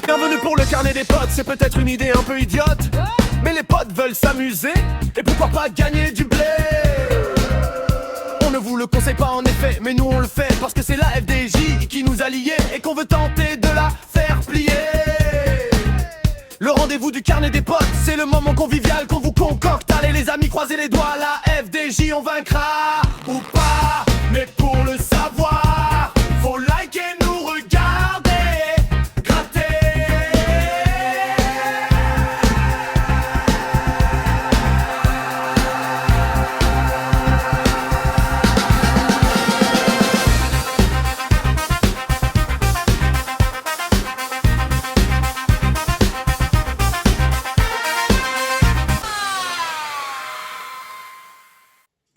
Bienvenue pour le carnet des potes, c'est peut-être une idée un peu idiote, mais les potes veulent s'amuser, et pourquoi pas gagner du blé. On ne vous le conseille pas en effet, mais nous on le fait parce que c'est la FDJ qui nous a liés et qu'on veut tenter de la faire plier. Le rendez-vous du carnet des potes, c'est le moment convivial qu'on vous concocte. Allez les amis, croisez les doigts, la FDJ on vaincra ou pas. Mais pour le savoir, faut liker, nous regarder, gratter.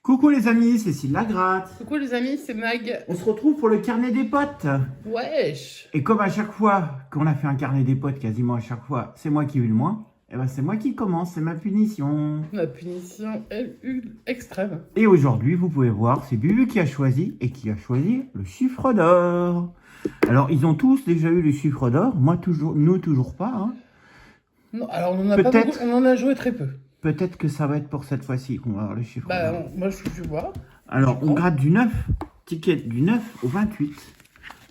Coucou les amis, c'est Cécile Lagratte. Coucou les amis, c'est Mag. On se retrouve pour le carnet des potes. Wesh. Et comme à chaque fois qu'on a fait un carnet des potes, quasiment à chaque fois, c'est moi qui ai eu le moins, et ben c'est moi qui commence, c'est ma punition. La punition est extrême. Et aujourd'hui, vous pouvez voir, c'est Bubu qui a choisi, et qui a choisi le chiffre d'or. Alors, ils ont tous déjà eu le chiffre d'or, moi toujours, nous toujours pas. Hein. Non, alors on en a pas beaucoup, on en a joué très peu. Peut-être que ça va être pour cette fois-ci qu'on va avoir le chiffre d'or. Moi je vois. Alors, on gratte du 9, ticket du 9 au 28.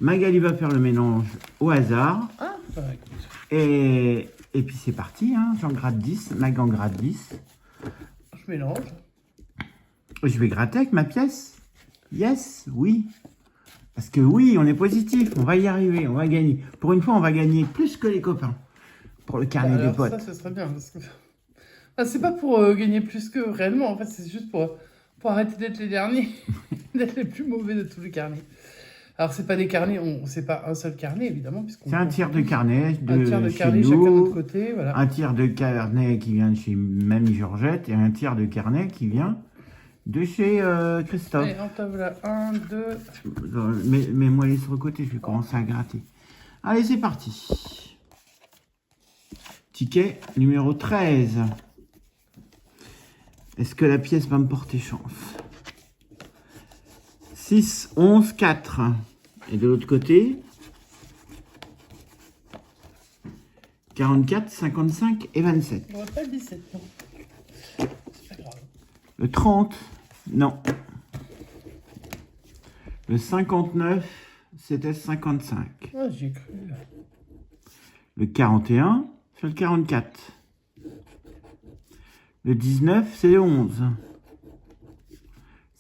Magali va faire le mélange au hasard. Ah, bah, écoute. Et puis c'est parti, hein. J'en gratte 10, Mag en gratte 10. Je mélange. Je vais gratter avec ma pièce. Yes, oui. Parce que oui, on est positif, on va y arriver, on va gagner. Pour une fois, on va gagner plus que les copains. Pour le carnet des potes. Ça, ce serait bien. Parce que... c'est pas pour gagner plus que réellement, en fait, c'est juste pour arrêter d'être les derniers, d'être les plus mauvais de tous les carnets. Alors, c'est pas des carnets, c'est pas un seul carnet, évidemment. C'est un tiers de carnet un tiers de chez carnet nous, chacun de notre côté, voilà. un tiers de carnet qui vient de chez Mamie Georgette et un tiers de carnet qui vient de chez Christophe. Et en table 1, 2... Mets-moi les sur le côté, je vais commencer à gratter. Allez, c'est parti. Ticket numéro 13. Est-ce que la pièce va me porter chance? 6, 11, 4. Et de l'autre côté, 44, 55 et 27. On va pas le 17, non. C'est pas grave. Le 30, non. Le 59, c'était 55. Ah, j'y ai cru. Le 41, c'est le 44. Le 19, c'est le 11.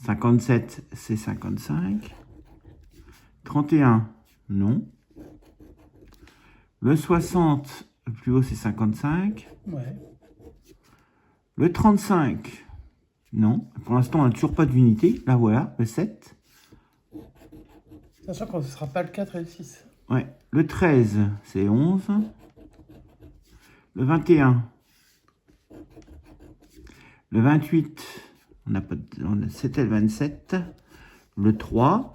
57, c'est 55. 31, non. Le 60, le plus haut, c'est 55. Ouais. Le 35, non. Pour l'instant, on n'a toujours pas d'unité. Là, voilà, le 7. Sachant que ce ne sera pas le 4 et le 6. Ouais. Le 13, c'est 11. Le 21. Le 28, c'était le 27. Le 3.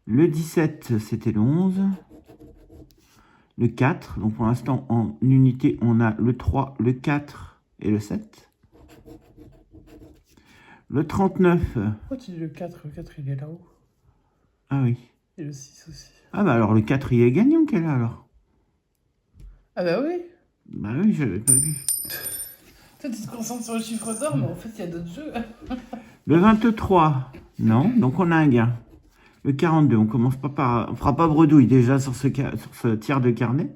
Le 17, c'était le 11. Le 4. Donc pour l'instant, en unité, on a le 3, le 4 et le 7. Le 39. Pourquoi tu dis le 4? Le 4, il est là-haut. Ah oui. Et le 6 aussi. Ah bah alors le 4, il est gagnant qu'elle a alors. Ah bah oui. Bah oui, je l'avais pas vu. Toi, tu te concentres sur le chiffre d'or, mais en fait, il y a d'autres jeux. Le 23, non, donc on a un gain. Le 42, on commence pas par... On fera pas bredouille déjà sur ce tiers de carnet.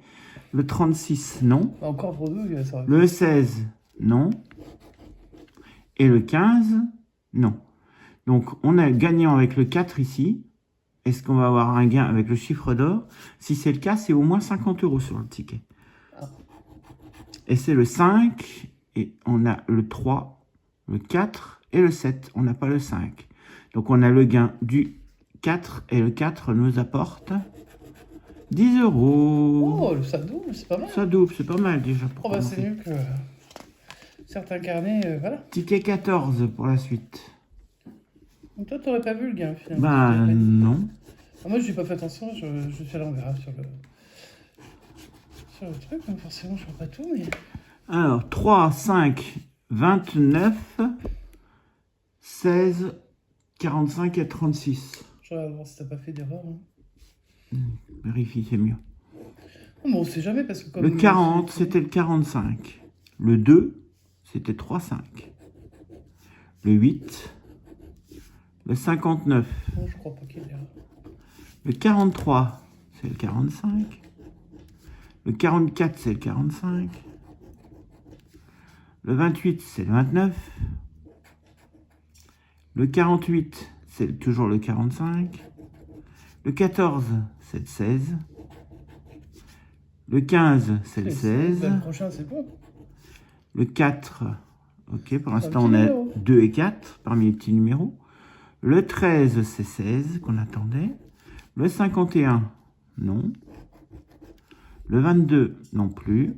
Le 36, non. Encore bredouille, ça va. Le 16, non. Et le 15, non. Donc on a gagnant avec le 4 ici. Est-ce qu'on va avoir un gain avec le chiffre d'or? Si c'est le cas, c'est au moins 50 € sur le ticket. Et c'est le 5... Et on a le 3, le 4 et le 7. On n'a pas le 5. Donc, on a le gain du 4. Et le 4 nous apporte 10 €. Oh, ça double, c'est pas mal. Ça double, c'est pas mal déjà. Oh, bah, c'est mieux que certains carnets, voilà. Ticket 14 pour la suite. Donc, toi, t'aurais pas vu le gain, finalement. Bah, non. Ah, moi, j'ai pas fait attention. Je fais l'envers sur le truc. Donc, forcément, je vois pas tout, mais... Alors, 3, 5, 29, 16, 45 et 36. Je vais voir si t'as pas fait d'erreur. Hein. Vérifie, c'est mieux. Bon, on sait jamais parce que comme... Le 40, c'était le 45. Le 2, c'était 3,5. Le 8, le 59. Bon, je crois pas qu'il est là. Le 43, c'est le 45. Le 44, c'est le 45. Le 28, c'est le 29. Le 48, c'est toujours le 45. Le 14, c'est le 16. Le 15, c'est le 16. Le prochain, c'est bon. Le 4, ok, pour un l'instant, petit on a numéro. 2 et 4 parmi les petits numéros. Le 13, c'est 16 qu'on attendait. Le 51, non. Le 22, non plus.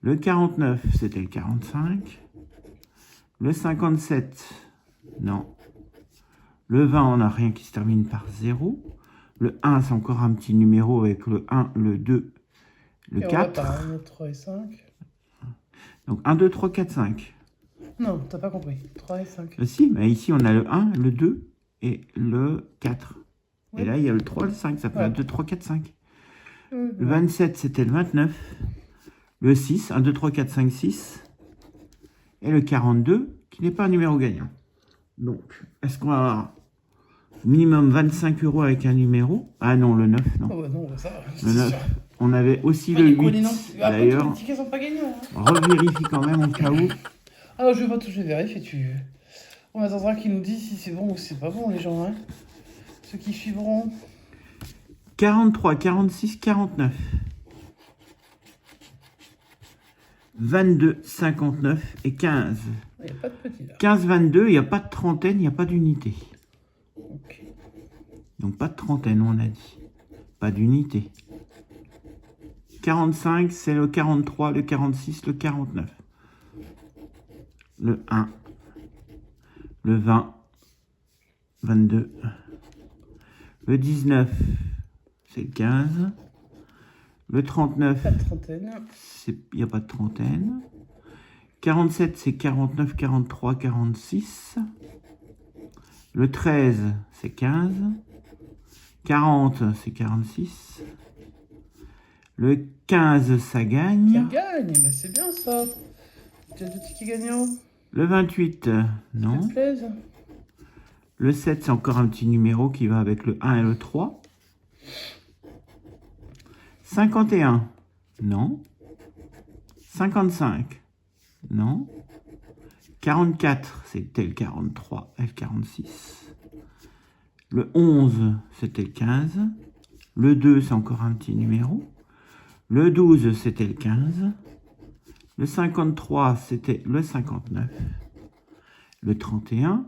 Le 49, c'était le 45. Le 57, non. Le 20, on n'a rien qui se termine par 0. Le 1, c'est encore un petit numéro avec le 1, le 2, le Et 4. on va par 1, 3 et 5. Donc 1, 2, 3, 4, 5. Non, t'as pas compris. 3 et 5. Si, mais ici, on a le 1, le 2 et le 4. Oui. Et là, il y a le 3, le 5. Ça fait Ouais. 1, 2, 3, 4, 5. Oui, Le 27, c'était le 29. Le 6, 1, 2, 3, 4, 5, 6. Et le 42, qui n'est pas un numéro gagnant. Donc, est-ce qu'on va avoir minimum 25 € avec un numéro? Ah non, le 9, non. Oh bah non, ça, Le c'est 9. sûr. On avait aussi Pas le les collés 8, non plus. Après, tous d'ailleurs. les tickets sont pas gagnants. Hein. Revérifie quand même au cas où. Alors, je vais pas toucher vérifier. On attendra qu'ils nous disent si c'est bon ou si c'est pas bon, les gens. Hein. Ceux qui suivront. 43, 46, 49. 22, 59 et 15. Il n'y a pas de petit là. 15, 22, il n'y a pas de trentaine, il n'y a pas d'unité. Ok. Donc pas de trentaine, on a dit. Pas d'unité. 45, c'est le 43, le 46, le 49. Le 1, le 20, 22. Le 19, c'est le 15. Le 39, Pas de trentaine. il n'y a pas de trentaine. 47, c'est 49, 43, 46. Le 13, c'est 15. 40, c'est 46. Le 15, ça Qui gagne. gagne, mais c'est bien ça. Tu as deux tickets gagnants. Le 28, non. Ça te plaise. Le 7, c'est encore un petit numéro qui va avec le 1 et le 3. 51, non. 55, non. 44, c'était le 43 et le 46. Le 11, c'était le 15. Le 2, c'est encore un petit numéro. Le 12, c'était le 15. Le 53, c'était le 59. Le 31,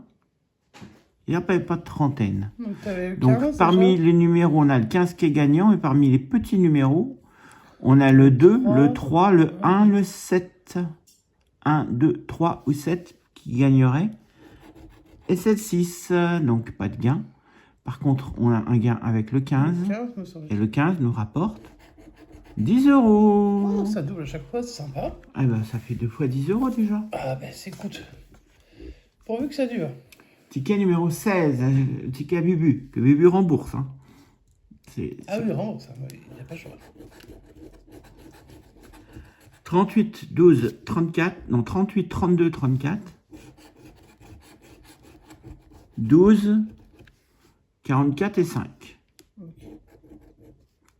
il n'y a pas de trentaine. Donc, t'avais le Donc 15, parmi déjà. les numéros, on a le 15 qui est gagnant. Et parmi les petits numéros, on a le 2, le 3, le 1, le 7. 1, 2, 3 ou 7 qui gagnerait. Et c'est le 6, donc pas de gain. Par contre, on a un gain avec le 15. 15, me semble. Et le 15 nous rapporte 10 €. Oh, ça double à chaque fois, c'est sympa. Eh ben, ça fait 2 fois 10 € déjà. Ah, ben, c'est écoute. Pourvu que ça dure. Ticket numéro 16, ticket à Bubu, que Bubu rembourse. Hein. Ah oui, rembourse, ça, il n'y a pas le choix. 38, 12, 34, non, 38, 32, 34. 12, 44 et 5. Ok.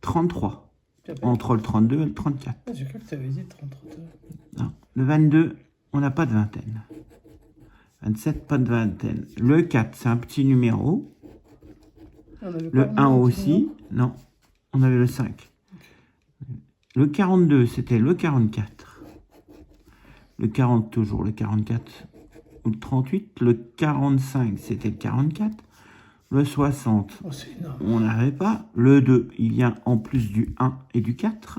33. Puis après- Entre le 32 et le 34. Ah, j'ai cru que tu avais dit 33. Non. Le 22, on n'a pas de vingtaine. 27, pas de vingtaine. Le 4, c'est un petit numéro. On avait Le pas 1 un petit aussi. numéro. Non, on avait le 5. Le 42, c'était le 44. Le 40, toujours le 44 ou le 38. Le 45, c'était le 44. Le 60, Oh, c'est énorme. on n'avait pas. Le 2, il vient en plus du 1 et du 4.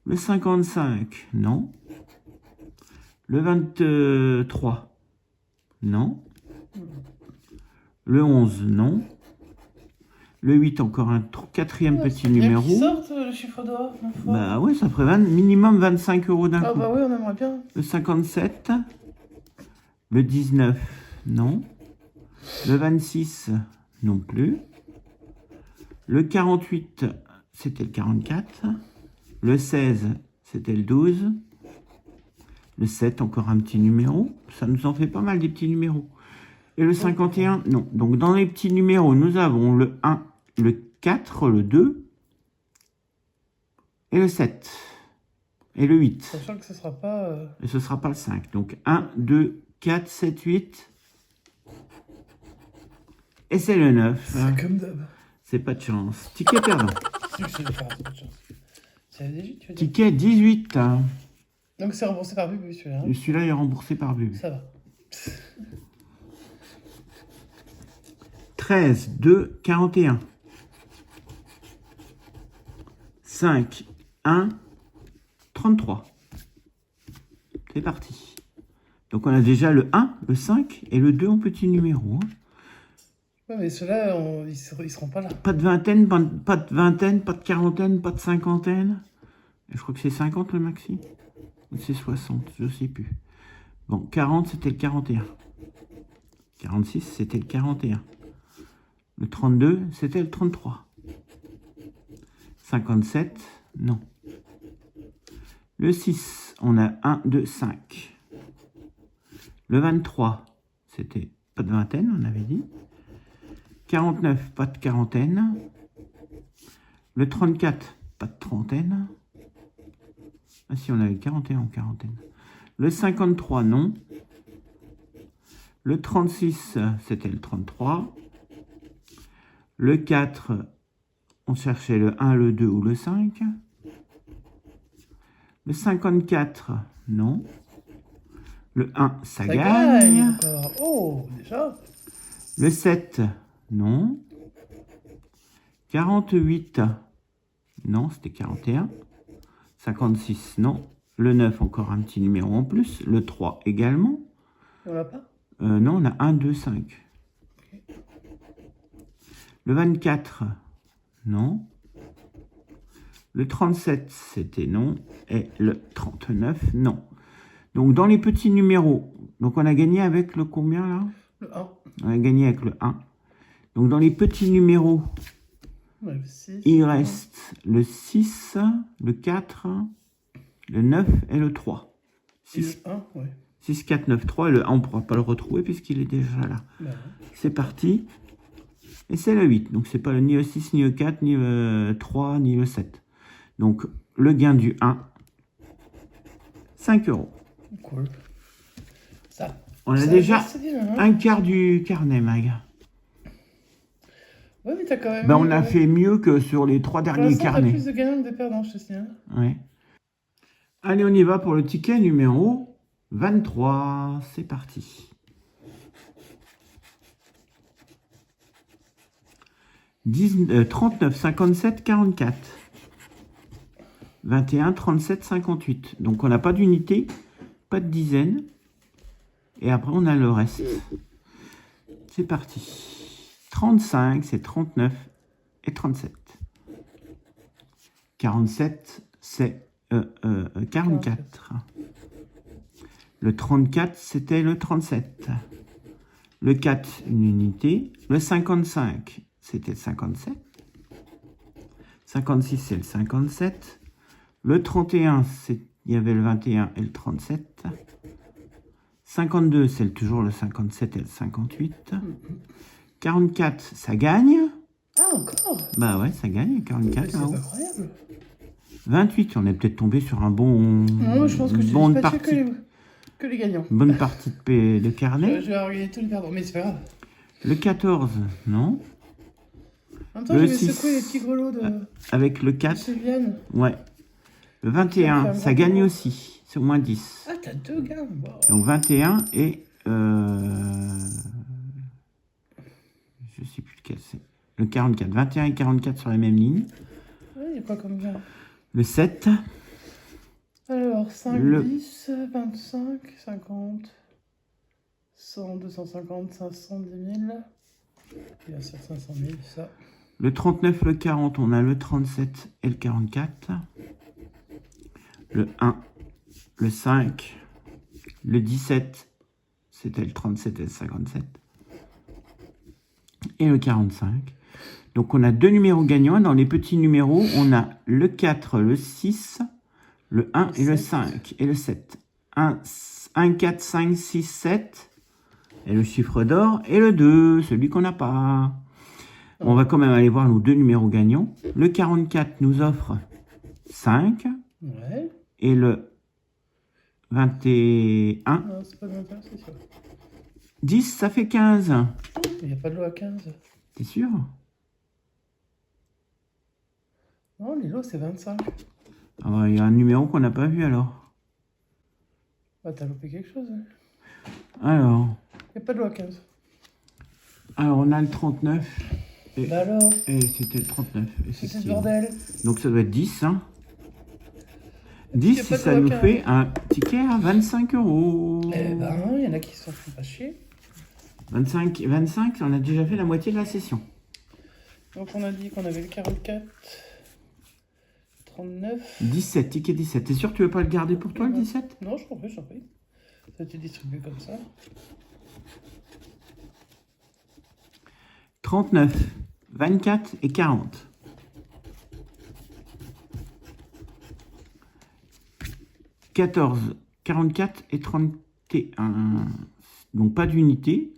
Le 55, non. Le 23, non. Le 11, non. Le 8, encore un quatrième Ah, petit c'est bien numéro. qu'ils sortent, le chiffre d'or, ma foi. Bah ouais, ça ferait minimum 25 € d'un Ah coup. bah oui, on aimerait bien. Le 57, le 19, non. Le 26, non plus. Le 48, c'était le 44. Le 16, c'était le 12. Le 7, encore un petit numéro. Ça nous en fait pas mal des petits numéros. Et le 51, non. Donc dans les petits numéros, nous avons le 1, le 4, le 2 et le 7. Et le 8. Sachant que ce sera pas... Et ce ne sera pas le 5. Donc 1, 2, 4, 7, 8. Et c'est le 9. C'est comme d'hab. C'est pas de chance. Ticket perdant. C'est le 18, tu veux dire. Ticket 18. Donc c'est remboursé par Bubu, celui-là. Hein. Et celui-là est remboursé par Bubu. Ça va. 13, 2, 41. 5, 1, 33. C'est parti. Donc on a déjà le 1, le 5 et le 2 en petit numéro. Hein. Ouais, mais ceux-là, ils seront pas là. Pas de vingtaine, pas de vingtaine, pas de quarantaine, pas de cinquantaine. Et je crois que c'est 50 le maxi. Ou c'est 60, je sais plus. Bon, 40 c'était le 41. 46 c'était le 41. Le 32 c'était le 33. 57, non. Le 6, on a 1, 2, 5. Le 23, c'était pas de vingtaine, on avait dit. 49, pas de quarantaine. Le 34, pas de trentaine. Ah si, on avait 41 en quarantaine. Le 53, non. Le 36, c'était le 33. Le 4, on cherchait le 1, le 2 ou le 5. Le 54, non. Le 1, ça gagne. Encore. Oh, déjà. Le 7, non. 48, non, c'était 41. 56, non. Le 9, encore un petit numéro en plus. Le 3 également. On l'a pas? Non, on a 1, 2, 5. Okay. Le 24, non. Le 37, c'était non. Et le 39, non. Donc, dans les petits numéros, donc on a gagné avec le combien là? Le 1. On a gagné avec le 1. Donc, dans les petits numéros, ouais, le 6, il reste le 6, le 4, le 9 et le 3. 6, et le 1, ouais. 6, 4, 9, 3. Et le 1, on ne pourra pas le retrouver puisqu'il est déjà là. Bah, ouais. C'est parti. Et c'est le 8. Donc, c'est pas ni le 6, ni le 4, ni le 3, ni le 7. Donc, le gain du 1, 5 €. Cool. Ça. On a ça déjà bien, hein. un quart du carnet, Mag. Ouais, mais t'as quand même. Ben, on a fait mieux que sur les 3 Pour derniers l'instant, t'as carnets. plus de gagnants que de perdants, je te signale. Ouais. Allez, on y va pour le ticket numéro 23. C'est parti. 39, 57, 44. 21, 37, 58. Donc, on n'a pas d'unité, pas de dizaine. Et après, on a le reste. C'est parti. 35, c'est 39 et 37. 47, c'est 44. Le 34, c'était le 37. Le 4, une unité. Le 55, c'était le 57. 56, c'est le 57. Le 31, il y avait le 21 et le 37. 52, c'est toujours le 57 et le 58. 44, ça gagne. Ah, encore? Bah ouais, ça gagne, 44. C'est là-haut. incroyable. 28, on est peut-être tombé sur un bon... Non, je pense que je bonne n'ai pas partie, que les gagnants. bonne partie de carnet. Je vais organiser tous les perdants, mais c'est pas grave. Le 14, non. En même temps, Le je vais 6. secouer les petits grelots de Avec le 4, Sylviane. ouais. Le 21, Ça ça fait un gagne grand aussi. C'est au moins 10. Ah, t'as deux gains. Bon. Donc 21 et... je sais plus lequel c'est. Le 44. 21 et 44 sur la même ligne. Ouais, il y a quoi comme gain? Le 7. Alors, 5, Le- 10, 25, 50, 100, 250, 500, 10 000. Bien sûr, 500 000, ça. Le 39, le 40, on a le 37 et le 44. Le 1, le 5, le 17, c'était le 37 et le 57. Et le 45. Donc, on a 2 numéros gagnants. Dans les petits numéros, on a le 4, le 6, le 1 et le 5 et le 7. 1, 4, 5, 6, 7. Et le chiffre d'or et le 2, celui qu'on n'a pas. On va quand même aller voir nos 2 numéros gagnants. Le 44 nous offre 5. Ouais. Et le 21. Non, c'est pas le 21, c'est sûr. 10, ça fait 15. Il n'y a pas de lot à 15. T'es sûr? Non, les lots, c'est 25. Ah bah, il y a un numéro qu'on n'a pas vu alors. Bah, t'as loupé quelque chose. Hein. Alors, Il n'y a pas de lot à 15. on a le 39. Et, Bah alors, et c'était le 39. c'est ce effectivement. bordel. Donc ça doit être 10. Hein. Il 10, y a si pas de ça lot à nous 15. fait un ticket à 25 euros. Eh ben, il y en a qui s'en font pas chier. 25, on a déjà fait la moitié de la session. Donc, on a dit qu'on avait le 44, 39. 17, ticket 17. T'es sûr que tu veux pas le garder pour toi, le 17? Non, je t'en prie, je t'en prie. Ça a été distribué comme ça. 39, 24 et 40. 14, 44 et 31. Donc pas d'unité.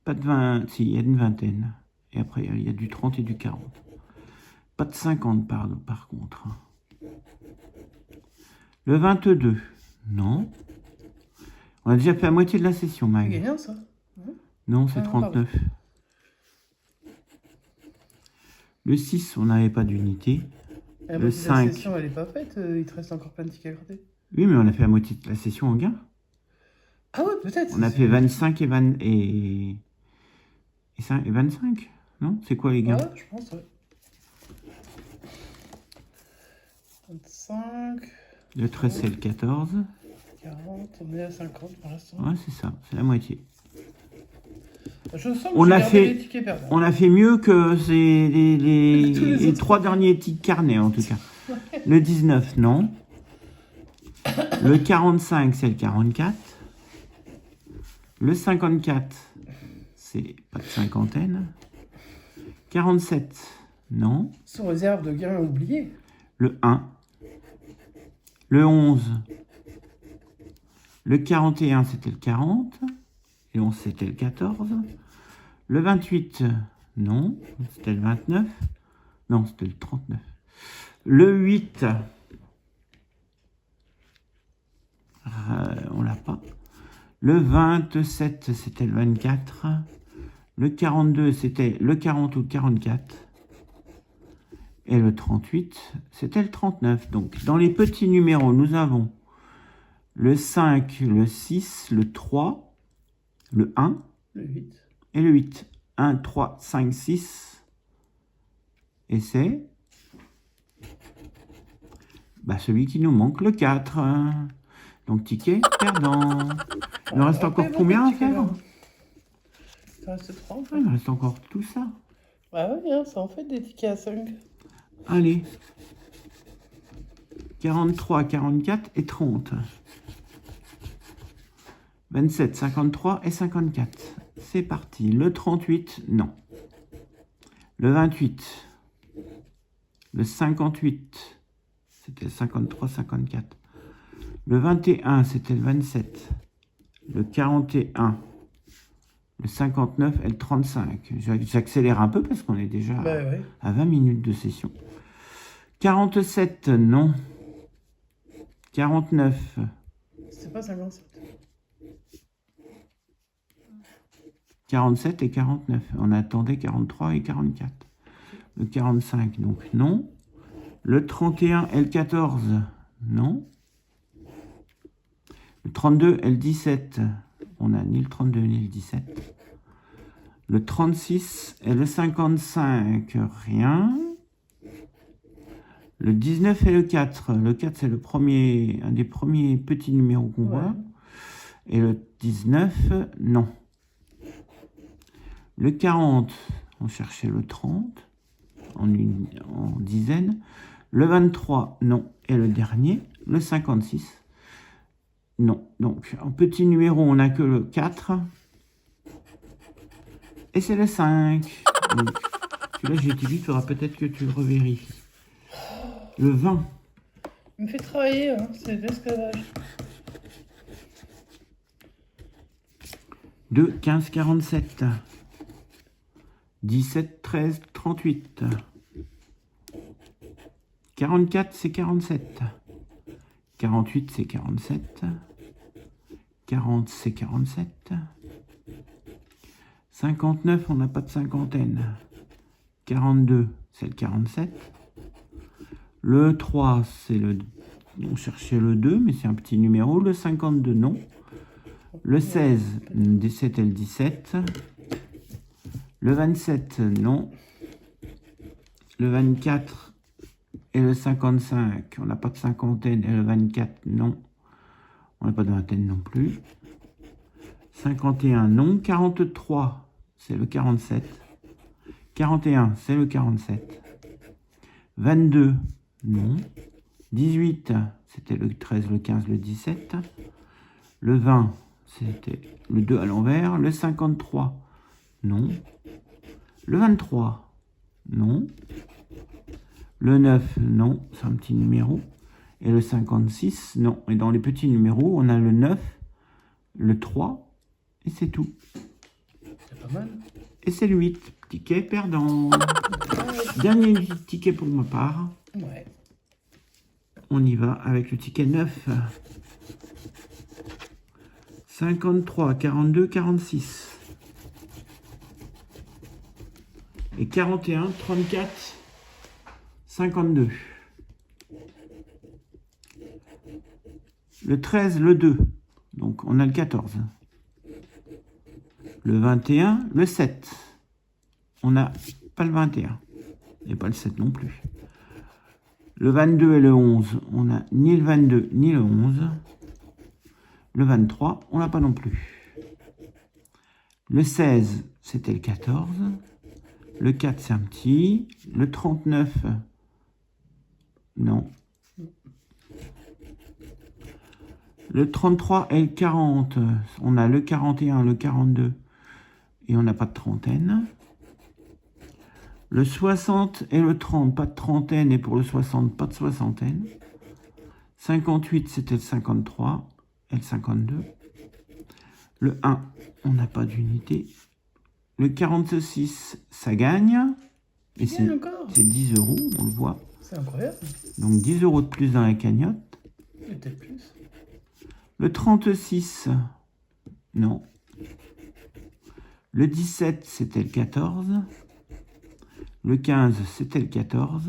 Pas de 20. Si, il y a une vingtaine. Et après, il y a du 30 et du 40. Pas de 50, par contre. Le 22. Non. On a déjà fait la moitié de la session, C'est Mag. gagnant, ça. Non, c'est Ah, 39. Le 6, on n'avait pas d'unité. Et la Le moitié de la 5. session, elle est pas faite. Il te reste encore plein de tickets à gratter. Oui, mais on a fait la moitié de la session en gain. Ah ouais, peut-être. On a fait 25 et 20 et 25. Non? C'est quoi les gains? Ouais, je pense, ouais. 25, Le 13, c'est le 14. 40, on est à 50 pour l'instant. Ouais, c'est ça, c'est la moitié. Je sens que On j'ai a gardé fait- les tickets perdants. On a fait mieux que Tous les les autres. 3 derniers petits carnets, en tout cas. Le 19, non. Le 45, c'est le 44. Le 54, c'est pas de cinquantaine. 47, non. Sous réserve de gains oubliés. Le 1. Le 11. Le 41, c'était le 40. Le 11, c'était le 14. Le 28, non. C'était le 29. Non, c'était le 39. Le 8, on l'a pas. Le 27, c'était le 24. Le 42, c'était le 40 ou le 44. Et le 38, c'était le 39. Donc, dans les petits numéros, nous avons le 5, le 6, le 3, le 1 Le 8. et le 8. 1, 3, 5, 6. Et c'est celui qui nous manque, le 4. Donc, ticket perdant. Il nous reste encore combien à faire? Il reste 3 en Ah, fait. il me reste encore tout ça. Ah oui, hein, ça en fait des tickets à 5. Allez. 43, 44 et 30. 27, 53 et 54. C'est parti. Le 38, non. Le 28. Le 58. C'était le 53, 54. Le 21, c'était le 27. Le 41. Le 59 et le 35. J'accélère un peu parce qu'on est déjà Bah ouais. à 20 minutes de session. 47, non. 49. C'est pas 57. 47 et 49. On attendait 43 et 44. Le 45, donc non. Le 31 et le 14, non. Le 32 et le 17, on n'a ni le 32 ni le 17. Le 36 et le 55, rien. Le 19 et le 4. Le 4, c'est un des premiers petits numéros qu'on voit. Et le 19, non. Le 40, on cherchait le 30 en dizaines. Le 23, non. Et le dernier, le 56, non. Donc, en petit numéro, on n'a que le 4. Et c'est le 5. Donc, Celui-là, j'ai été vite, il faudra peut-être que tu le revérifies. Le 20. Il me fait travailler, hein. C'est de l'esclavage. 2, 15, 47. 17, 13, 38. 44, c'est 47. 48, c'est 47. 40, c'est 47. 59, on n'a pas de cinquantaine. 42, c'est le 47. Le 3, c'est le... On cherchait le 2, mais c'est un petit numéro. Le 52, non. Le 16, c'était le 17. Le 27, non. Le 24 et le 55, on n'a pas de cinquantaine. Et le 24, non. On n'a pas de vingtaine non plus. 51, non. 43, c'est le 47. 41, c'est le 47. 22, non. 18, c'était le 13, le 15, le 17. Le 20, c'était le 2 à l'envers. Le 53, non. Le 23, non. Le 9, non, c'est un petit numéro. Et le 56, non. Et dans les petits numéros, on a le 9, le 3, et c'est tout. C'est pas mal. Et c'est le 8. Ticket perdant. Dernier ticket pour ma part. Ouais. On y va avec le ticket 9. 53, 42, 46. Et 41, 34, 52. Le 13, le 2. Donc on a le 14. Le 21, le 7. On n'a pas le 21. Et pas le 7 non plus. Le 22 et le 11, on n'a ni le 22 ni le 11. Le 23, on n'a pas non plus. Le 16, c'était le 14. Le 4, c'est un petit. Le 39, non. Le 33 et le 40, on a le 41, le 42. Et on n'a pas de trentaine. Le 60 et le 30, pas de trentaine. Et pour le 60, pas de soixantaine. 58, c'était le 53 et le 52. Le 1, on n'a pas d'unité. Le 46, ça gagne. Et c'est 10 euros, on le voit. C'est incroyable. Donc 10 euros de plus dans la cagnotte. Et peut-être plus. Le 36, non. Le 17, c'était le 14. Le 15, c'était le 14.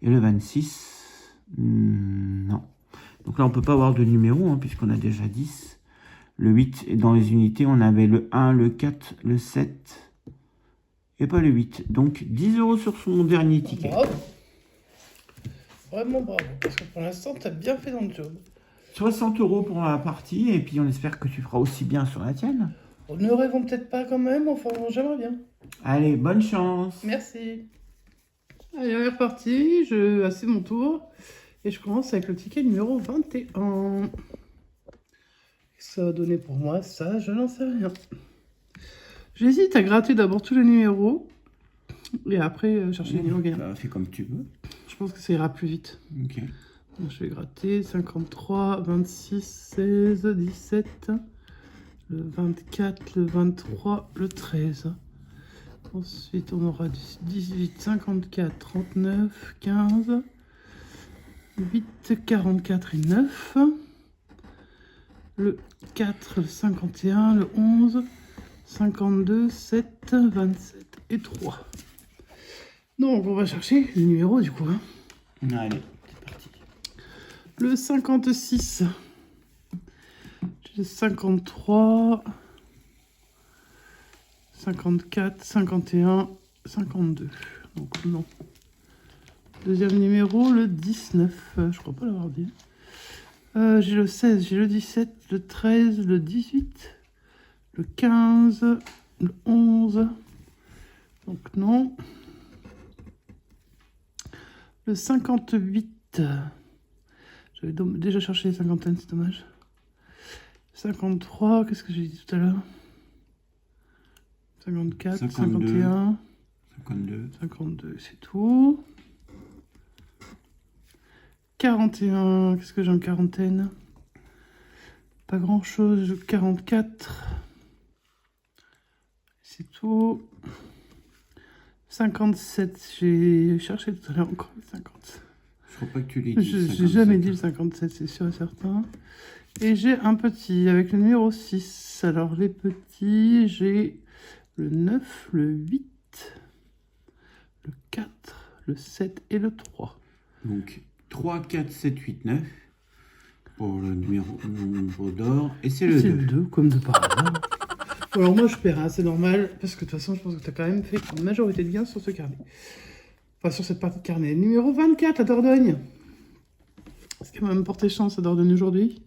Et le 26, non. Donc là, on ne peut pas avoir de numéro, hein, puisqu'on a déjà 10. Le 8, et dans les unités, on avait le 1, le 4, le 7, et pas le 8. Donc 10 euros sur son dernier ticket. Bravo. Vraiment bravo. Parce que pour l'instant, tu as bien fait dans le job. 60 euros pour la partie, et puis on espère que tu feras aussi bien sur la tienne. On ne rêvons peut-être pas quand même, enfin j'aimerais bien. Allez, bonne chance. Merci. Allez, on est reparti. C'est mon tour. Et je commence avec le ticket numéro 21. Ça va donner pour moi ça, je n'en sais rien. J'hésite à gratter d'abord tous les numéros. Et après chercher les numéros gagnants. Bah, fais comme tu veux. Je pense que ça ira plus vite. Ok. Donc, je vais gratter 53, 26, 16, 17, le 24, le 23, le 13. Ensuite, on aura 18, 54, 39, 15, 8, 44 et 9. Le 4, le 51, le 11, 52, 7, 27 et 3. Donc, on va chercher les numéros du coup. Hein. Allez, c'est parti. Le 56. J'ai 53, 54, 51, 52. Donc non. Deuxième numéro, le 19. Je crois pas l'avoir dit. J'ai le 16, j'ai le 17, le 13, le 18, le 15, le 11. Donc non. Le 58. J'avais déjà cherché les cinquantaines, c'est dommage. 53, qu'est-ce que j'ai dit tout à l'heure? 54, 52. 51, 52. 52, c'est tout. 41, qu'est-ce que j'ai en quarantaine? Pas grand-chose. 44, c'est tout. 57, j'ai cherché tout à l'heure encore le 50. Je crois pas que tu l'aies dit. Je n'ai jamais dit le 57, c'est sûr et certain. Et j'ai un petit avec le numéro 6. Alors les petits, j'ai le 9, le 8, le 4, le 7 et le 3. Donc 3, 4, 7, 8, 9 pour le numéro d'or. Et c'est le 2. C'est le 2, comme de par hasard. Alors moi je perds, hein, c'est normal, parce que de toute façon je pense que tu as quand même fait une majorité de gains sur ce carnet. Enfin sur cette partie de carnet. Numéro 24, la Dordogne. Est-ce qu'elle va me porter chance à Dordogne aujourd'hui?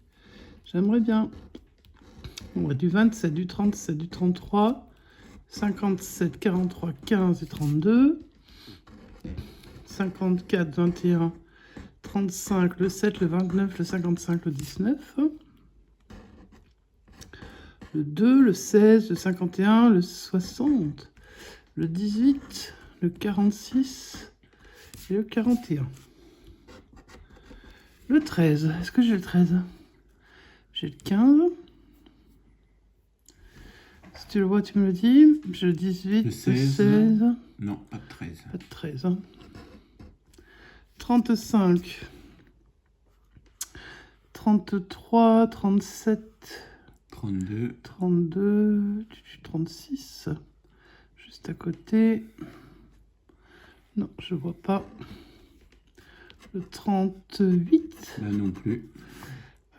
J'aimerais bien. On va du 27, du 37, du 33, 57, 43, 15 et 32. 54, 21, 35, le 7, le 29, le 55, le 19. Le 2, le 16, le 51, le 60, le 18, le 46 et le 41. Le 13, est-ce que j'ai le 13? J'ai le 15. Si tu le vois, tu me le dis. J'ai le 18, le 16. Non, pas de 13. Pas de 13. 35, 33, 37, 32, 32, 36, juste à côté. Non, je vois pas. Le 38. Là non plus.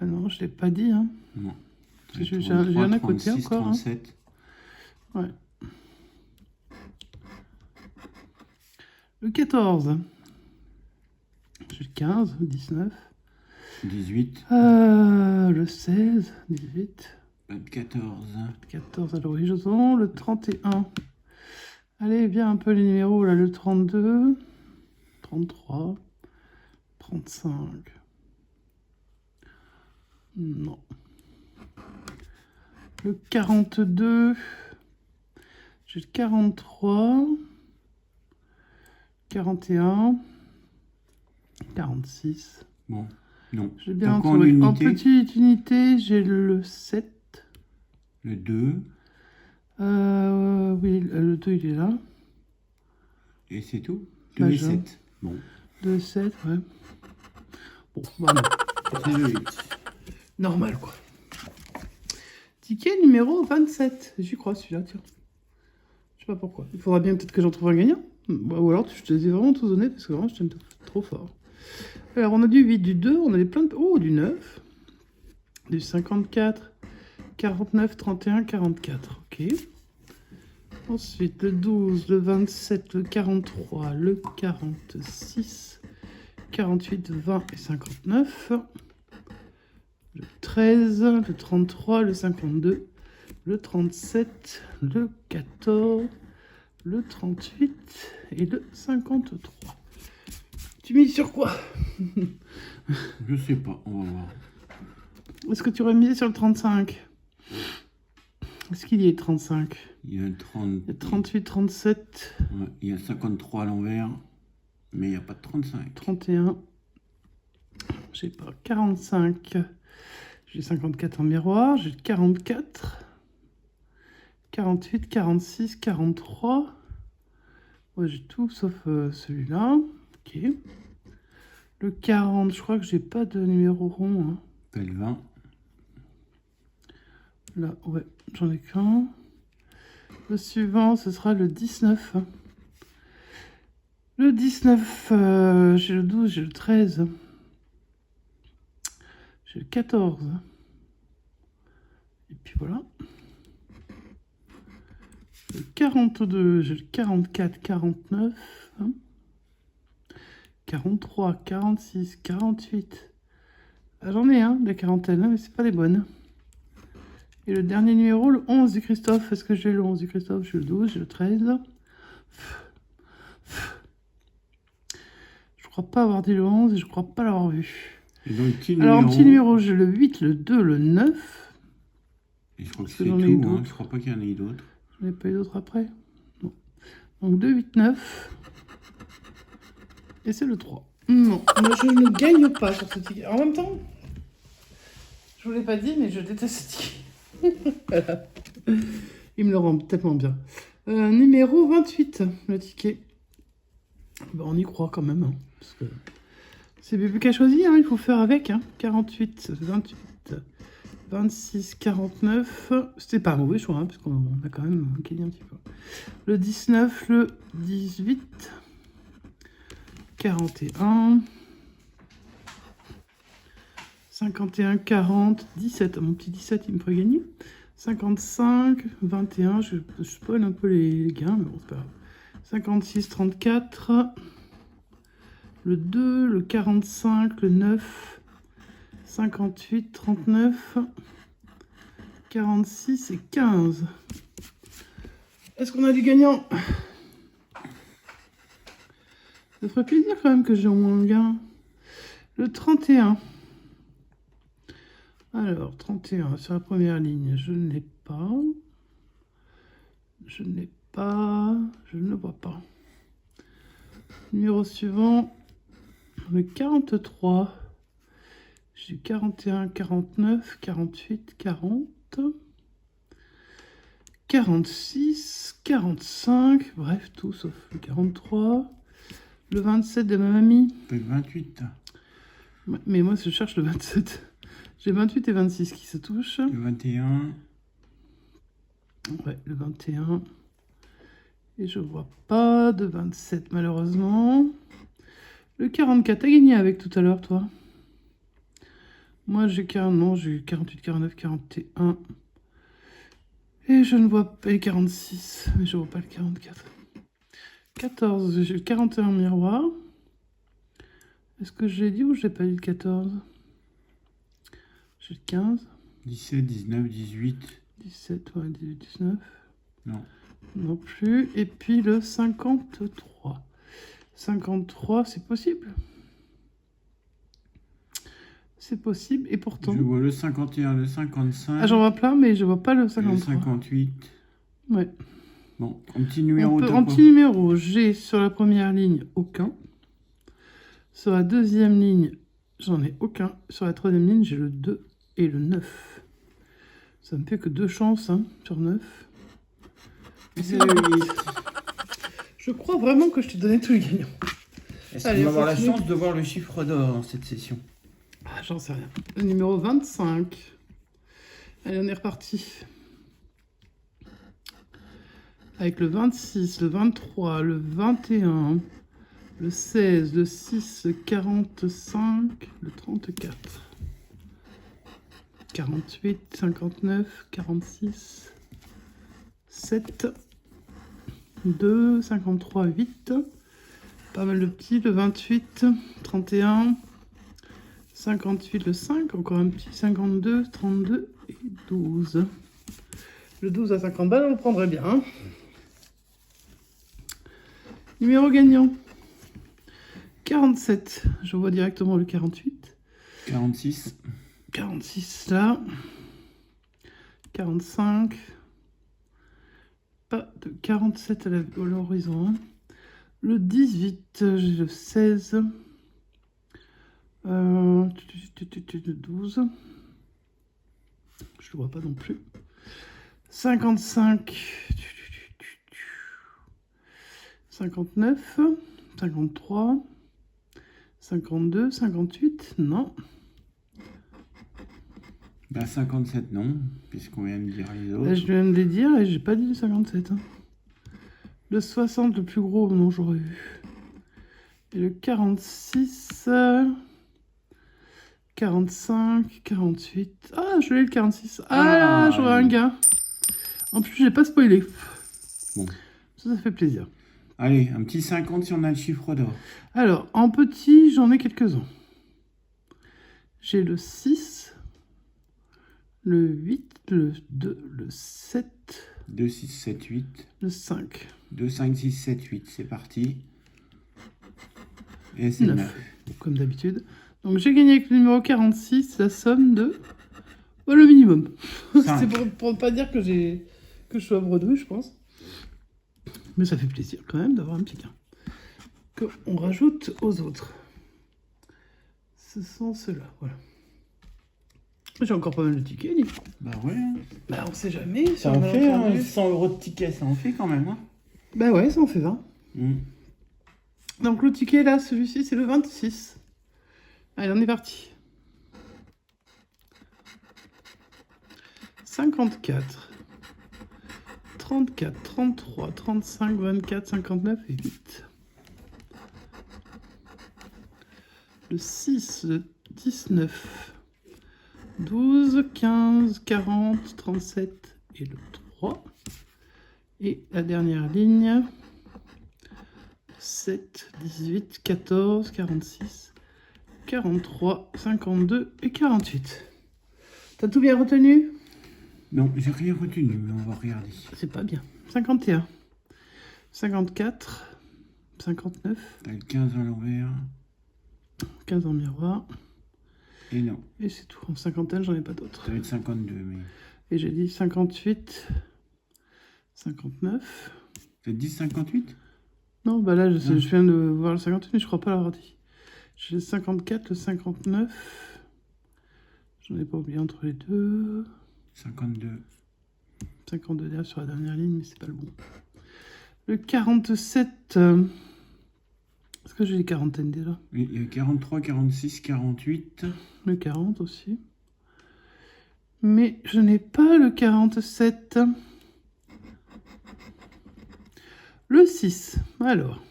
Ah non, je l'ai pas dit. Hein. Non. J'ai un à côté 36, encore. 37. Hein. Ouais. Le 14. J'ai le 15, le 19. 18. Le 16, 18. Pas de 14. 14 à l'horizon, le 31. Allez, bien un peu les numéros là, le 32, 33, 35. Non. Le 42. J'ai le 43, 41, 46. Bon, non. J'ai bien Donc, trouvé. En unité, petite unité, j'ai le 7. le 2. Oui, le 2, il est là. Et c'est tout. 2 et Majeur. 7. Bon. 2, 7, ouais. Bon, voilà. C'est le 8. Normal, quoi. Ticket numéro 27. J'y crois, celui-là, tiens. Je sais pas pourquoi. Il faudra bien peut-être que j'en trouve un gagnant. Ou alors, je te les ai vraiment tous donnés, parce que vraiment, je t'aime trop fort. Alors, on a du 8, du 2, on a des plein de... Oh, du 9. Du 54, 49, 31, 44. Ok. Ensuite, le 12, le 27, le 43, le 46, 48, 20 et 59. Le 13, le 33, le 52, le 37, le 14, le 38 et le 53. Tu mises sur quoi? Je sais pas, on va voir. Est-ce que tu aurais misé sur le 35? Est-ce qu'il y a 35? Il y a 30. Il y a 38, 37, Ouais, il y a 53 à l'envers, mais il n'y a pas de 35. 31. J'ai pas 45. J'ai 54 en miroir. J'ai 44. 48, 46, 43. Ouais, j'ai tout sauf celui-là. Ok. Le 40, je crois que j'ai pas de numéro rond. Hein. T'as le 20. Là, ouais, j'en ai qu'un. Le suivant, ce sera le 19. Le 19, j'ai le 12, j'ai le 13. J'ai le 14. Et puis voilà. Le 42, j'ai le 44, 49. 43, 46, 48. Ah, j'en ai un, des quarantaines, mais c'est pas les bonnes. Et le dernier numéro, le 11 du Christophe. Est-ce que j'ai le 11 du Christophe? J'ai le 12, j'ai le 13. Je crois pas avoir dit le 11 et je crois pas l'avoir vu. Et dans le petit Alors, numéro, en petit numéro, j'ai le 8, le 2, le 9. et je crois que Est-ce que c'est j'en ai eu tout, hein. d'autres? Je crois pas qu'il y en ait d'autres. J'en ai pas eu d'autres après? Non. Donc 2, 8, 9. Et c'est le 3. Non, moi je ne gagne pas sur ce ticket. En même temps, je vous l'ai pas dit, mais je déteste ce ticket. Voilà. Il me le rend tellement bien. Numéro 28, le ticket. Bon, on y croit quand même. Hein, parce que c'est Bébé qui a choisi, hein, il faut faire avec. Hein. 48, 28, 26, 49. C'était pas un mauvais choix, hein, parce qu'on a quand même gagné un petit peu. Le 19, le 18, 41, 51, 40, 17. Mon petit 17, il me ferait gagner. 55, 21, je spoil un peu les gains, mais bon, c'est pas grave. 56, 34, le 2, le 45, le 9, 58, 39, 46 et 15. Est-ce qu'on a du gagnant? Ça ferait plaisir quand même que j'ai au moins un gain. Le 31. Alors, 31, sur la première ligne, je ne l'ai pas. Je ne l'ai pas. Je ne le vois pas. Numéro suivant, le 43. J'ai 41, 49, 48, 40, 46, 45, bref, tout sauf le 43. Le 27 de ma mamie. Le 28. Mais moi, je cherche le 27. J'ai 28 et 26 qui se touchent. Le 21. Ouais, le 21. Et je vois pas de 27, malheureusement. Le 44, t'as gagné avec tout à l'heure, toi? Moi, j'ai 40, non, j'ai 48, 49, 41. Et je ne vois pas les 46, mais je vois pas le 44. 14, j'ai le 41 miroir. Est-ce que j'ai dit ou j'ai pas dit le 14? J'ai le 15. 17, 19, 18. 17, ouais, 18, 19. Non. Non plus. Et puis le 53. 53, c'est possible. C'est possible. Et pourtant... Je vois le 51, le 55. Ah, j'en vois plein, mais je vois pas le 53. Le 58. Ouais. Bon, en petit numéro. En petit numéro, j'ai sur la première ligne aucun. Sur la deuxième ligne, j'en ai aucun. Sur la troisième ligne, j'ai le 2 et le 9. Ça me fait que 2 chances hein, sur 9. C'est le 8. Je crois vraiment que je t'ai donné tous les gagnants. Est-ce qu'on va avoir la chance de voir le chiffre d'or dans cette session? Ah, j'en sais rien. Le numéro 25. Allez, on est reparti. Avec le 26, le 23, le 21, le 16, le 6, le 45, le 34. 48, 59, 46, 7, 2, 53, 8. Pas mal de petits. Le 28, 31, 58, le 5, encore un petit 52, 32 et 12. Le 12 à 50 balles, on le prendrait bien. Hein. Numéro gagnant. 47. Je vois directement le 48. 46. 46 là. 45. Pas de 47 à l'horizon. Hein. Le 18, j'ai le 16. 12. Je le vois pas non plus. 55. 59. 53. 52. 58. Non. Bah 57 non, puisqu'on vient de dire les autres. Là, je viens de les dire et j'ai pas dit le 57. Hein. Le 60, le plus gros, non, j'aurais vu. Et le 46, 45, 48. Ah, je l'ai le 46. Ah, j'aurais un gain. En plus, j'ai pas spoilé. Bon. Ça fait plaisir. Allez, un petit 50 si on a le chiffre d'or. Alors, en petit, j'en ai quelques-uns. J'ai le 6, le 8, le 2, le 7. 2, 6, 7, 8. Le 5. 2, 5, 6, 7, 8. C'est parti. Et c'est 9. Comme d'habitude. Donc, j'ai gagné avec le numéro 46 la somme de... Oh, le minimum. C'est pour ne pas dire que je suis à bredouille, je pense. Mais ça fait plaisir quand même d'avoir un petit gain. Qu'on rajoute aux autres. Ce sont ceux-là, voilà. J'ai encore pas mal de tickets, dis. Bah ouais. Bah on sait jamais. Ça en fait 100 € de ticket, ça en fait quand même. Hein. Bah ouais, ça en fait 20. Mm. Donc le ticket là, celui-ci, c'est le 26. Allez, on est parti. 54, 34, 33, 35, 24, 59 et 8. Le 6, le 19, 12, 15, 40, 37 et le 3. Et la dernière ligne, 7, 18, 14, 46, 43, 52 et 48. T'as tout bien retenu? Non, j'ai rien retenu, mais on va regarder. C'est pas bien. 51, 54, 59, T'as le 15 à l'envers. 15 en miroir. Et non. Et c'est tout. En cinquantaine, j'en ai pas d'autres. Ça va être 52, mais... Et j'ai dit 58, 59. T'as dit 58? Non, bah là, je viens de voir le 58, mais je crois pas l'avoir dit. J'ai le 54, le 59. J'en ai pas oublié entre les deux. 52. 52 derrière sur la dernière ligne, mais c'est pas le bon. Le 47. Est-ce que j'ai les quarantaines déjà? Oui, il y a 43, 46, 48. Le 40 aussi. Mais je n'ai pas le 47. Le 6. Alors.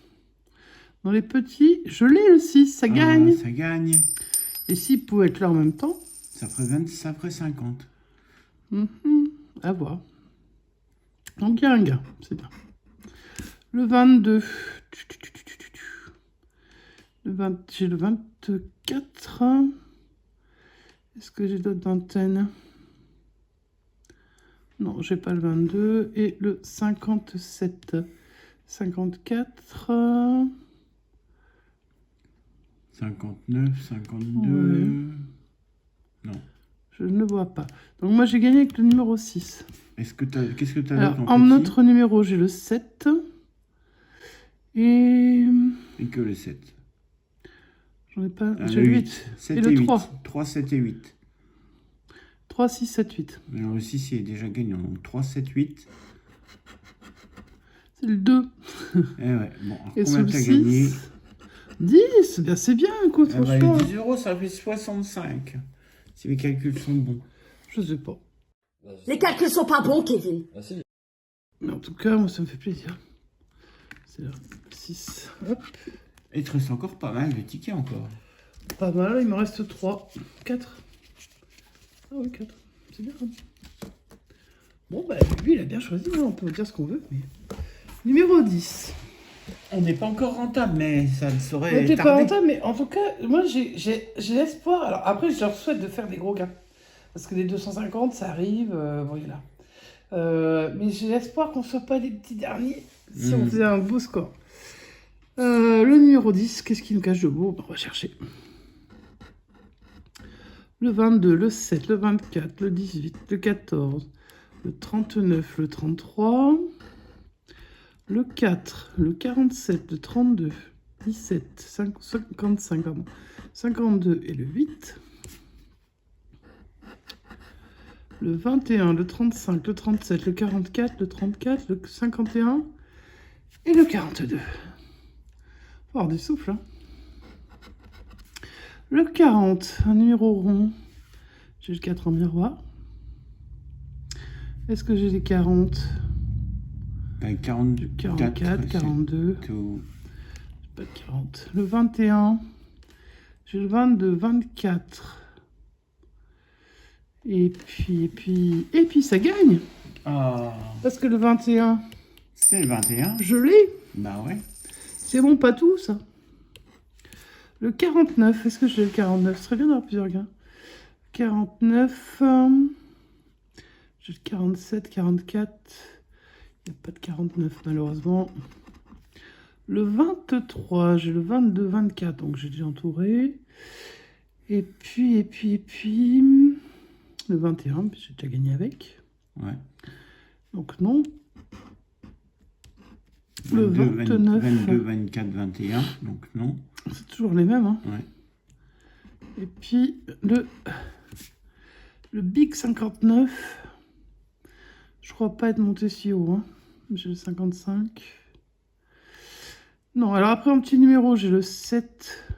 Dans les petits, je l'ai le 6. Ça gagne. Ça gagne. Et s'il pouvait être là en même temps? Ça ferait 20, ça ferait 50. À voir. Donc il y a un gain. C'est bien. Le 22. J'ai le 24. Est-ce que j'ai d'autres antennes? Non, j'ai pas le 22. Et le 57. 54. 59, 52. Ouais. Non. Je ne le vois pas. Donc moi j'ai gagné avec le numéro 6. Qu'est-ce que tu as Alors, d'autre en petit? autre numéro, j'ai le 7. Et que le 7. j'en ai pas. Ah, J'ai le 8. 7 et le 8. 3. 3, 7 et 8. 3, 6, 7, 8. Alors le 6 est déjà gagnant. Donc 3, 7, 8. C'est le 2. Eh ouais. Bon, alors Et combien sous t'as le gagné? 6. 10. Bien, c'est bien, écoute, Ah bah, franchement. les 10 €, ça fait 65. Si les calculs sont bons. Je sais pas. Les calculs sont pas bons, Kevin. Mais en tout cas, moi, ça me fait plaisir. C'est là. 6. Hop. Il te reste encore pas mal de tickets encore. Pas mal. Il me reste 3. 4. Ah oui, 4. C'est bien. Hein. Bon, bah, lui, il a bien choisi. Hein. On peut dire ce qu'on veut. Mais... Numéro 10. On n'est pas encore rentable, mais ça ne saurait On n'était pas tarder. rentable, mais en tout cas, moi, j'ai l'espoir. Alors, après, je leur souhaite de faire des gros gains. Parce que les 250, ça arrive. Voilà. Mais j'ai l'espoir qu'on ne soit pas des petits derniers si on faisait un beau score. Le numéro 10, qu'est-ce qui nous cache de beau? On va chercher. Le 22, le 7, le 24, le 18, le 14, le 39, le 33, le 4, le 47, le 32, 17, 55, pardon, 52 et le 8. Le 21, le 35, le 37, le 44, le 34, le 51 et le 42. Faut avoir du souffle, hein. Le 40, un numéro rond. J'ai le 4 en miroir. Est-ce que j'ai les 40? 44, 42. Tout. Pas de 40. Le 21. J'ai le 22, 24. Et puis ça gagne. Ah, Parce que le 21, c'est le 21. je l'ai. Bah ouais. C'est bon, pas tout, ça. Le 49, est-ce que j'ai le 49? Ce serait bien d'avoir plusieurs gains. 49, j'ai le 47, 44. Il n'y a pas de 49, malheureusement. Le 23, j'ai le 22, 24, donc j'ai déjà entouré. Et puis, le 21, j'ai déjà gagné avec. Ouais. Donc non. Le 22, 29. 22, 24, 21. Donc non. C'est toujours les mêmes. Hein. Ouais. Et puis le Big 59. Je crois pas être monté si haut. Hein. J'ai le 55. Non, alors après en petit numéro, j'ai le 7.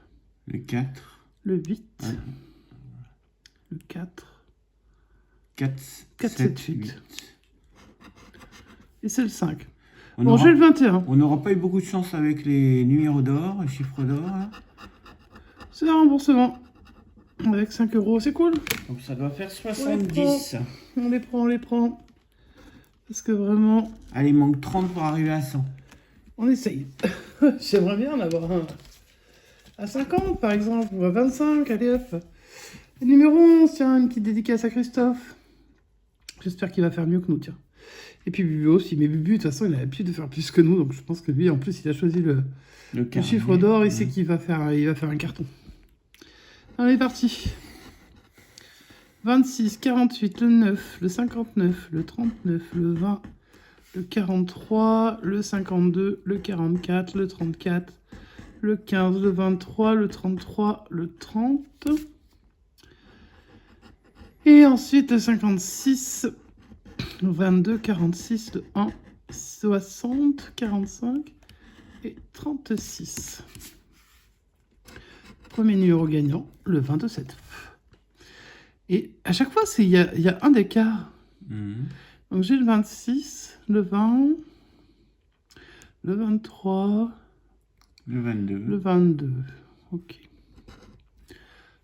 Le 4. Le 8. Ouais. Le 4. 4, 4, 7, 8. Et c'est le 5. Bon, j'ai le 21. On n'aura pas eu beaucoup de chance avec les numéros d'or, les chiffres d'or. Là. C'est un remboursement. Avec 5 €, c'est cool. Donc ça doit faire 70. On les prend. Parce que vraiment, Allez, il manque 30 pour arriver à 100. on essaye. J'aimerais bien en avoir un à 50 par exemple, ou à 25, allez hop. Le numéro 11, tiens, une petite dédicace à Christophe. J'espère qu'il va faire mieux que nous, tiens. Et puis Bubu aussi, mais Bubu, de toute façon, il a l'habitude de faire plus que nous, donc je pense que lui, en plus, il a choisi le chiffre d'or, il sait qu'il va faire un carton. Allez, parti. 26, 48, le 9, le 59, le 39, le 20, le 43, le 52, le 44, le 34, le 15, le 23, le 33, le 30. Et ensuite le 56, le 22, 46, le 1, 60, 45 et 36. Premier numéro gagnant, le 27. Et à chaque fois, il y a un écart. Donc j'ai le 26, le 20, le 23, le 22. Le 22, ok.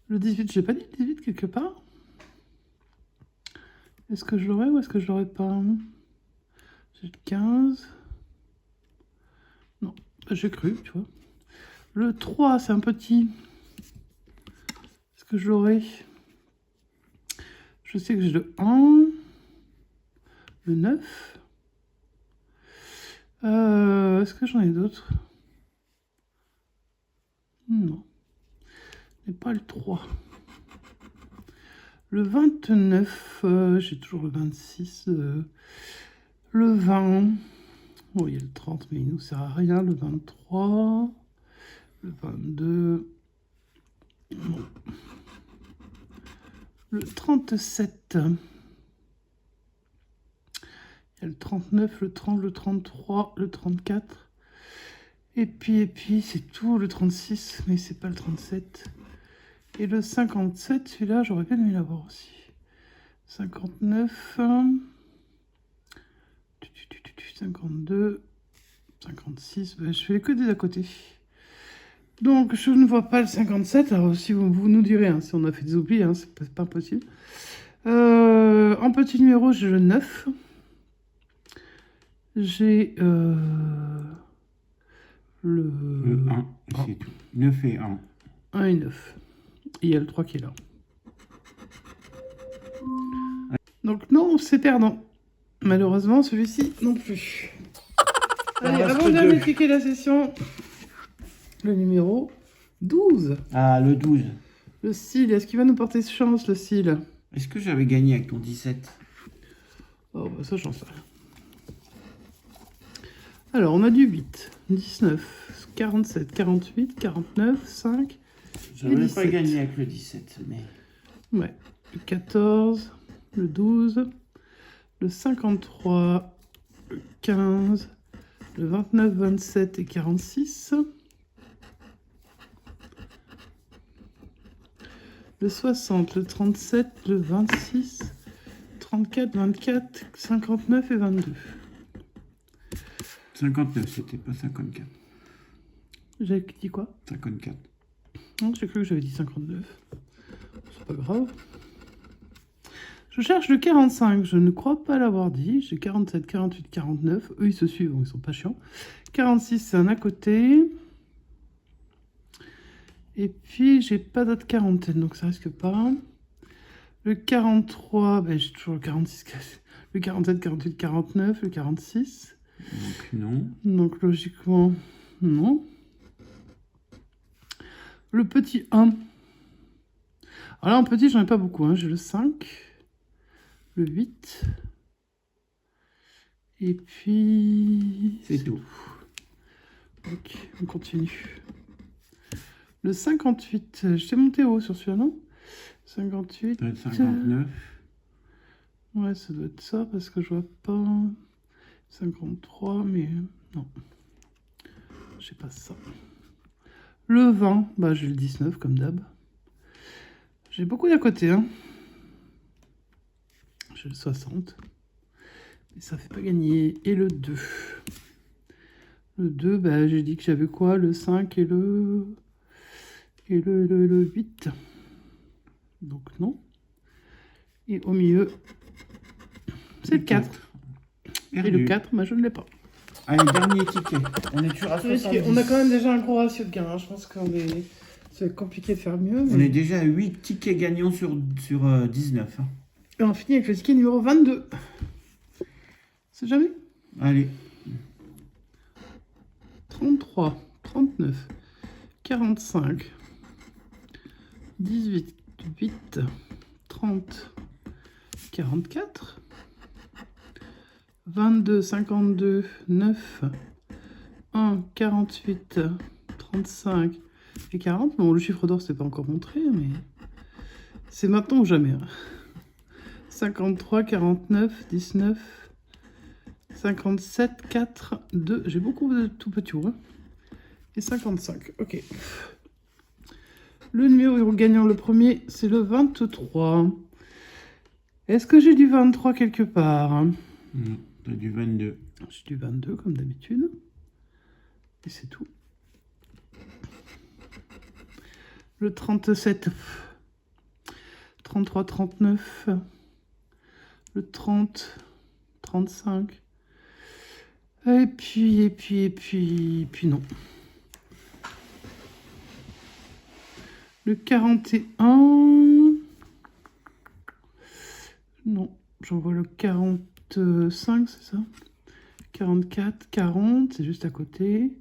Le 18, j'ai pas dit le 18 quelque part? Est-ce que je l'aurais ou est-ce que je l'aurais pas? J'ai le 15. Non, j'ai cru, tu vois. Le 3, c'est un petit. Est-ce que je l'aurais? Je sais que j'ai le 1. Le 9. Est-ce que j'en ai d'autres? Non. Mais pas le 3. Le 29, j'ai toujours le 26. Le 20. Oh, il y a le 30, mais il nous sert à rien. Le 23. Le 22. Non. Le 37. Il y a le 39, le 30, le 33, le 34. Et puis, c'est tout. Le 36, mais c'est pas le 37. Et le 57, celui-là, j'aurais bien aimé l'avoir aussi. 59. 52. 56. Ben, je fais que des à côté. Donc, je ne vois pas le 57. Alors, si vous nous direz, hein, si on a fait des oublis, hein, c'est pas impossible. En petit numéro, j'ai le 9. J'ai le 1, c'est tout. 9 et 1. 1 et 9. Et il y a le 3 qui est là. Donc non, c'est perdant. Malheureusement, celui-ci non plus. Allez, avant de cliquer la session, le numéro 12. Ah, le 12. Le cil, est-ce qu'il va nous porter chance, le cil? Est-ce que j'avais gagné avec ton 17? Oh, bah ça, j'en sais rien. Alors, on a du 8, 19, 47, 48, 49, 5... J'avais pas gagné avec le 17, mais... Ouais, le 14, le 12, le 53, le 15, le 29, 27 et 46, le 60, le 37, le 26, 34, 24, 59 et 22. 59, c'était pas 54. J'avais dit quoi? 54. Non, j'ai cru que j'avais dit 59. C'est pas grave. Je cherche le 45. Je ne crois pas l'avoir dit. J'ai 47, 48, 49. Eux, ils se suivent, donc ils sont pas chiants. 46, c'est un à côté. Et puis, j'ai pas d'autres quarantaines, donc ça risque pas. Le 43, ben, j'ai toujours le 46. Le 47, 48, 49. Le 46. Donc non. Donc logiquement, non. Le petit 1. Alors là, en petit, j'en ai pas beaucoup. Hein. J'ai le 5. Le 8. Et puis... C'est tout. Ok, on continue. Le 58, j'étais monté haut sur celui-là, non? 58. Ça doit être 59. Ouais, ça doit être ça, parce que je vois pas 53, mais non. J'ai pas ça. Le 20, bah j'ai le 19, comme d'hab. J'ai beaucoup d'à côté, hein. J'ai le 60. Mais ça fait pas gagner. Et le 2. Le 2, bah j'ai dit que j'avais quoi? Le 5 et le 8. Donc non. Et au milieu, c'est le 4. Et le 4, bah je ne l'ai pas. Allez, dernier ticket. On est toujours à 70. On a quand même déjà un gros ratio de gain. Hein. Je pense que ça va être compliqué de faire mieux. Mais... On est déjà à 8 tickets gagnants sur 19. Hein. Et on finit avec le ticket numéro 22. C'est jamais? Allez. 33, 39, 45, 18, 8, 30, 44, 22, 52, 9, 1, 48, 35 et 40. Bon, le chiffre d'or, c'est pas encore montré, mais c'est maintenant ou jamais. Hein. 53, 49, 19, 57, 4, 2. J'ai beaucoup de tout petits. Hein. Et 55. Ok. Le numéro gagnant, le premier, c'est le 23. Est-ce que j'ai du 23 quelque part? Non, t'as du 22. J'ai du 22 comme d'habitude. Et c'est tout. Le 37. 33, 39. Le 30. 35. Et puis non. Le 41. Non, j'en vois le 45, c'est ça? 44, 40, c'est juste à côté.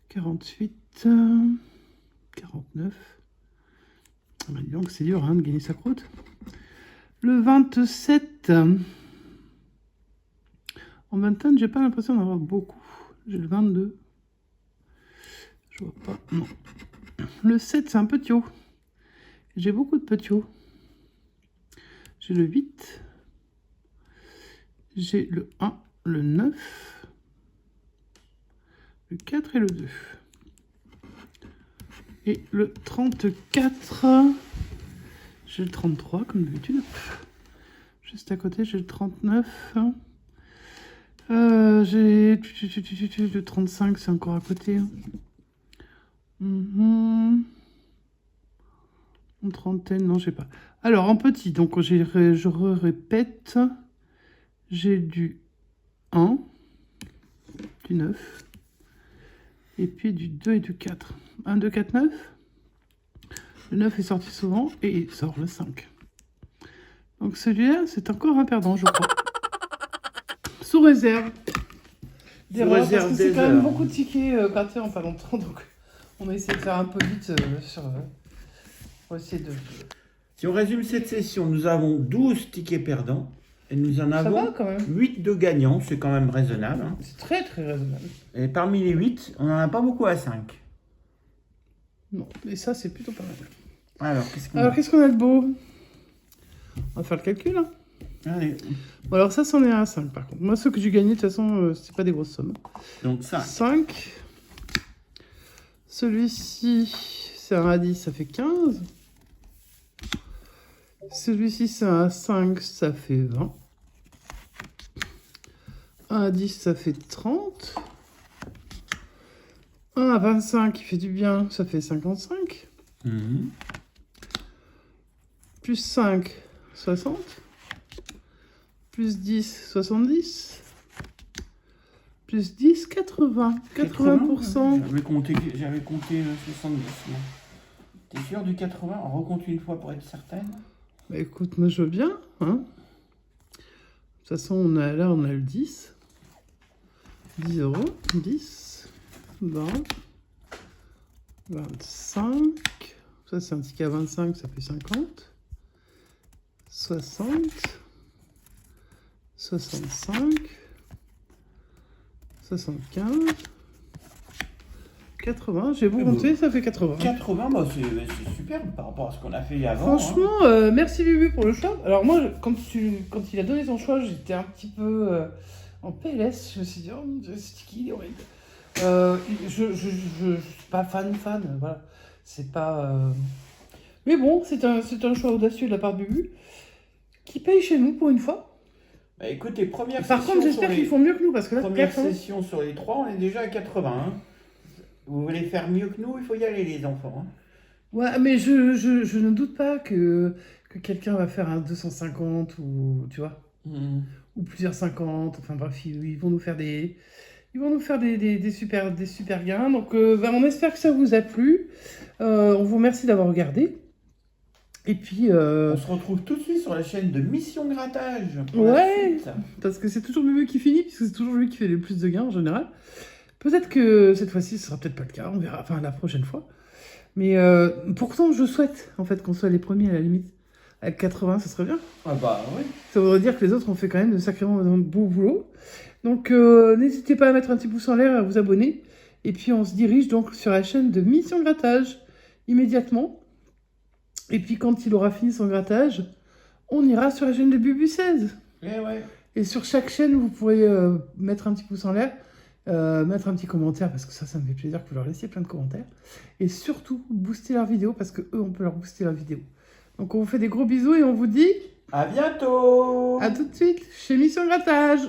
48, 49. Ah bah dis donc, c'est dur hein, de gagner sa croûte. Le 27. En vingtaine, j'ai pas l'impression d'avoir beaucoup. J'ai le 22. Je vois pas. Non. Le 7, c'est un petit haut. J'ai beaucoup de petits hauts. J'ai le 8. J'ai le 1, le 9. Le 4 et le 2. Et le 34. J'ai le 33, comme d'habitude. Juste à côté, j'ai le 39. J'ai le 35, c'est encore à côté. Une trentaine, non, je sais pas. Alors, en petit, donc je répète. J'ai du 1, du 9, et puis du 2 et du 4. 1, 2, 4, 9. Le 9 est sorti souvent, et il sort le 5. Donc celui-là, c'est encore un perdant, je crois. Sous réserve. Parce que c'est quand même beaucoup de tickets partis en pas longtemps, donc on va essayer de faire un peu vite pour essayer de... Si on résume cette session, nous avons 12 tickets perdants et nous en avons 8 de gagnants, c'est quand même raisonnable. Hein. C'est très très raisonnable. Et parmi les 8, on n'en a pas beaucoup à 5. Non, et ça c'est plutôt pas mal. Alors, qu'est-ce qu'on a de beau? On va faire le calcul, hein. Allez. Bon, alors ça, c'en est à 5 par contre. Moi, ceux que j'ai gagnés, de toute façon, c'est pas des grosses sommes. Donc 5. 5. Celui-ci, c'est un A10, ça fait 15. Celui-ci, c'est un A5, ça fait 20. Un A10, ça fait 30. Un A25 qui fait du bien, ça fait 55. Plus 5, 60. Plus 10, 70. Plus 10, 80. 80%. J'avais compté 70. T'es sûr du 80? On recompte une fois pour être certaine. Bah écoute, moi je veux bien. Hein. De toute façon, on a le 10. 10 €. 10. 20. 25. Ça, c'est un ticket à 25, ça fait 50. 60. 65. 75. 80, j'ai beau compter, ça fait 80. 80, bah, c'est super par rapport à ce qu'on a fait avant. Franchement, merci Bubu pour le choix. Alors moi, quand il a donné son choix, j'étais un petit peu en PLS. Je me suis dit, oh mon Dieu, c'est qui, il est horrible. Je suis pas fan, voilà. C'est pas... Mais bon, c'est un choix audacieux de la part de Bubu, qui paye chez nous pour une fois. Bah écoute, les premières Par contre, j'espère qu'ils font mieux que nous, parce que là, première 80... session sur les 3, on est déjà à 80. Hein. Vous voulez faire mieux que nous, il faut y aller les enfants. Hein. Ouais, mais je ne doute pas que quelqu'un va faire un 250 ou, tu vois, ou plusieurs 50, enfin bref, ils vont nous faire des super gains. Donc, on espère que ça vous a plu. On vous remercie d'avoir regardé. Et puis... On se retrouve tout de suite sur la chaîne de Mission Grattage. Ouais, parce que c'est toujours Bubu qui finit, puisque c'est toujours lui qui fait le plus de gains en général. Peut-être que cette fois-ci, ce sera peut-être pas le cas, on verra, enfin la prochaine fois. Mais pourtant, je souhaite en fait qu'on soit les premiers à la limite. Avec 80, ça serait bien. Ah bah oui. Ça voudrait dire que les autres ont fait quand même de sacrément beau boulot. Donc n'hésitez pas à mettre un petit pouce en l'air et à vous abonner. Et puis on se dirige donc sur la chaîne de Mission Grattage immédiatement. Et puis quand il aura fini son grattage, on ira sur la chaîne de Bubu 16. Ouais. Et sur chaque chaîne, vous pourrez mettre un petit pouce en l'air. Mettre un petit commentaire parce que ça me fait plaisir que vous leur laissiez plein de commentaires et surtout booster leur vidéo parce que eux on peut leur booster leur vidéo. Donc on vous fait des gros bisous et on vous dit à bientôt. à tout de suite chez Mission Grattage.